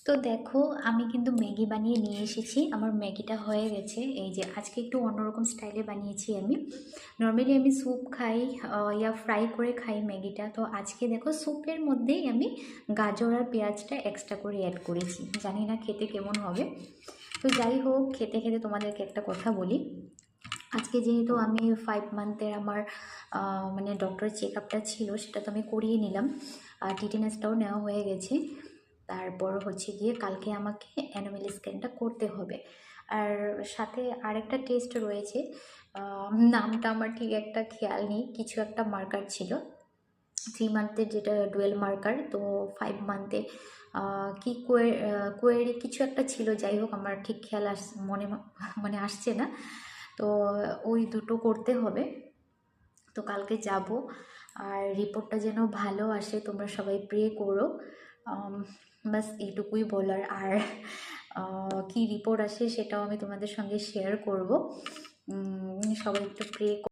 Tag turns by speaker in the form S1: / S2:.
S1: তো দেখো, আমি কিন্তু ম্যাগি বানিয়ে নিয়ে এসেছি। আমার ম্যাগিটা হয়ে গেছে। এই যে আজকে একটু অন্যরকম স্টাইলে বানিয়েছি আমি। নর্মালি আমি স্যুপ খাই, ইয়া ফ্রাই করে খাই ম্যাগিটা। তো আজকে দেখো, স্যুপের মধ্যেই আমি গাজর আর পেঁয়াজটা এক্সট্রা করে অ্যাড করেছি। জানি না খেতে কেমন হবে। তো যাই হোক, খেতে খেতে তোমাদেরকে একটা কথা বলি। আজকে যেহেতু আমি 5 মান্থের আমার মানে ডক্টরের চেক আপটা ছিল, সেটা তো আমি করিয়ে নিলাম। আর টিটেনাসটাও নেওয়া হয়ে গেছে। তারপর হচ্ছে গিয়ে কালকে আমাকে অ্যানুয়াল স্ক্যানটা করতে হবে। আর সাথে আরেকটা টেস্ট রয়েছে, নামটা আমার ঠিক একটা খেয়াল নেই। কিছু একটা মার্কার ছিল, 3 মান্থের যেটা ডুয়েল মার্কার। তো 5 মান্থে কি কোয়েরি কিছু একটা ছিল। যাই হোক, আমার ঠিক খেয়াল মানে আসছে না। তো ওই দুটো করতে হবে। তো কালকে যাব। আর রিপোর্টটা যেন ভালো আসে, তোমরা সবাই প্রে করো। বাস এইটুকুই বলার। আর কি রিপোর্ট আসে সেটাও আমি তোমাদের সঙ্গে শেয়ার করব। সবাই একটু প্রে